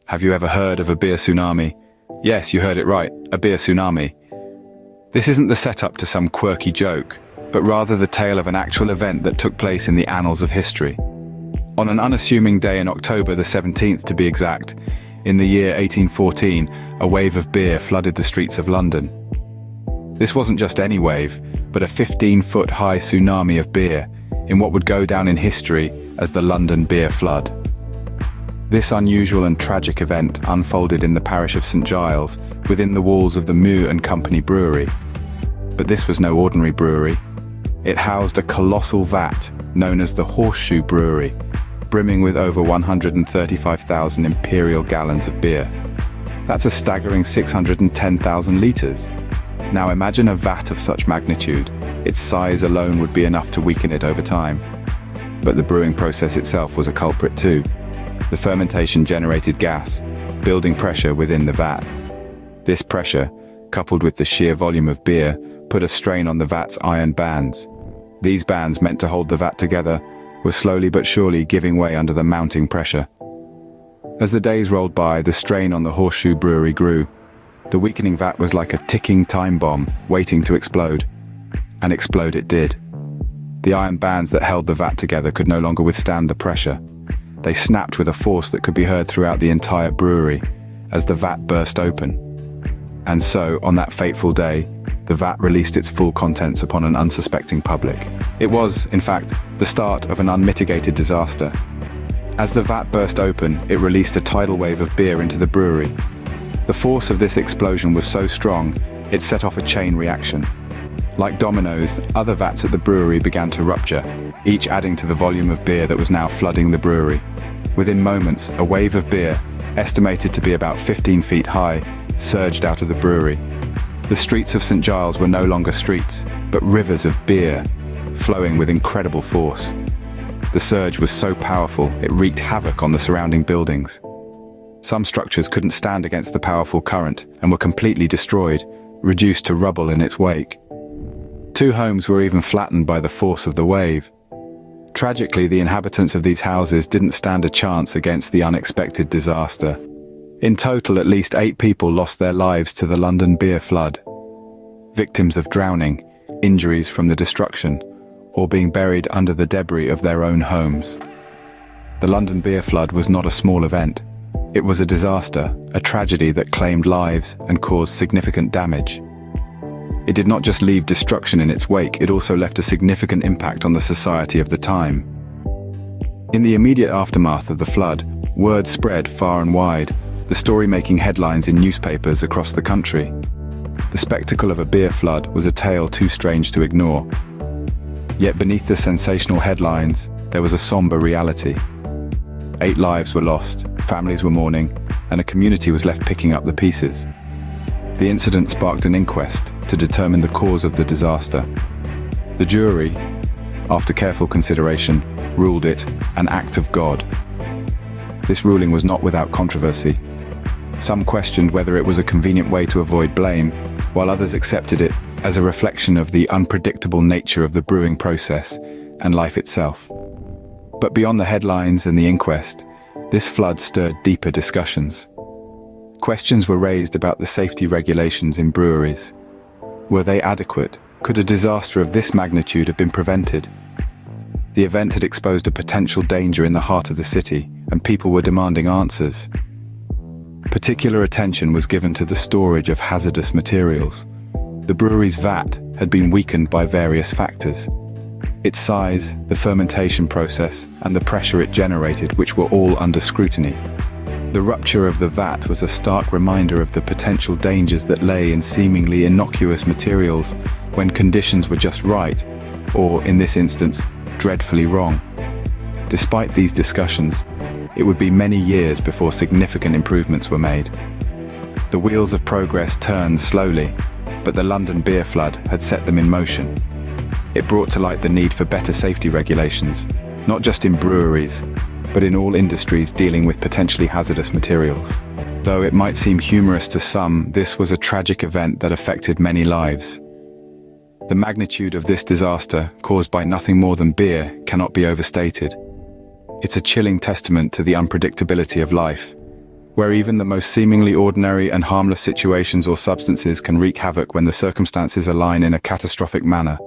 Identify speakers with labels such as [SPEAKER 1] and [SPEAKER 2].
[SPEAKER 1] Have you ever heard of a beer tsunami? Yes, you heard it right, a beer tsunami. This isn't the setup to some quirky joke, but rather the tale of an actual event that took place in the annals of history. On an unassuming day in October the 17th to be exact, in the year 1814, a wave of beer flooded the streets of London. This wasn't just any wave, but a 15-foot high tsunami of beer, in what would go down in history as the London Beer Flood. This unusual and tragic event unfolded in the parish of St Giles, within the walls of the Moo and Company brewery. But this was no ordinary brewery. It housed a colossal vat known as the Horseshoe Brewery, brimming with over 135,000 imperial gallons of beer. That's a staggering 610,000 litres. Now imagine a vat of such magnitude. Its size alone would be enough to weaken it over time. But the brewing process itself was a culprit too. The fermentation generated gas, building pressure within the vat. This pressure, coupled with the sheer volume of beer, put a strain on the vat's iron bands. These bands, meant to hold the vat together, were slowly but surely giving way under the mounting pressure. As the days rolled by, the strain on the Horseshoe Brewery grew. The weakening vat was like a ticking time bomb, waiting to explode. And explode it did. The iron bands that held the vat together could no longer withstand the pressure. They snapped with a force that could be heard throughout the entire brewery, as the vat burst open. And so, on that fateful day, the vat released its full contents upon an unsuspecting public. It was, in fact, the start of an unmitigated disaster. As the vat burst open, it released a tidal wave of beer into the brewery. The force of this explosion was so strong, it set off a chain reaction. Like dominoes, other vats at the brewery began to rupture, each adding to the volume of beer that was now flooding the brewery. Within moments, a wave of beer, estimated to be about 15 feet high, surged out of the brewery. The streets of St Giles were no longer streets, but rivers of beer, flowing with incredible force. The surge was so powerful, it wreaked havoc on the surrounding buildings. Some structures couldn't stand against the powerful current and were completely destroyed, reduced to rubble in its wake. 2 homes were even flattened by the force of the wave. Tragically, the inhabitants of these houses didn't stand a chance against the unexpected disaster. In total, at least 8 people lost their lives to the London beer flood. Victims of drowning, injuries from the destruction, or being buried under the debris of their own homes. The London beer flood was not a small event. It was a disaster, a tragedy that claimed lives and caused significant damage. It did not just leave destruction in its wake, it also left a significant impact on the society of the time. In the immediate aftermath of the flood, word spread far and wide, the story making headlines in newspapers across the country. The spectacle of a beer flood was a tale too strange to ignore. Yet beneath the sensational headlines, there was a somber reality. 8 lives were lost, families were mourning, and a community was left picking up the pieces. The incident sparked an inquest to determine the cause of the disaster. The jury, after careful consideration, ruled it an act of God. This ruling was not without controversy. Some questioned whether it was a convenient way to avoid blame, while others accepted it as a reflection of the unpredictable nature of the brewing process and life itself. But beyond the headlines and the inquest, this flood stirred deeper discussions. Questions were raised about the safety regulations in breweries. Were they adequate? Could a disaster of this magnitude have been prevented? The event had exposed a potential danger in the heart of the city, and people were demanding answers. Particular attention was given to the storage of hazardous materials. The brewery's vat had been weakened by various factors. Its size, the fermentation process, and the pressure it generated, which were all under scrutiny. The rupture of the vat was a stark reminder of the potential dangers that lay in seemingly innocuous materials when conditions were just right, or, in this instance, dreadfully wrong. Despite these discussions, it would be many years before significant improvements were made. The wheels of progress turned slowly, but the London beer flood had set them in motion. It brought to light the need for better safety regulations, not just in breweries, but in all industries dealing with potentially hazardous materials. Though it might seem humorous to some, this was a tragic event that affected many lives. The magnitude of this disaster, caused by nothing more than beer, cannot be overstated. It's a chilling testament to the unpredictability of life, where even the most seemingly ordinary and harmless situations or substances can wreak havoc when the circumstances align in a catastrophic manner.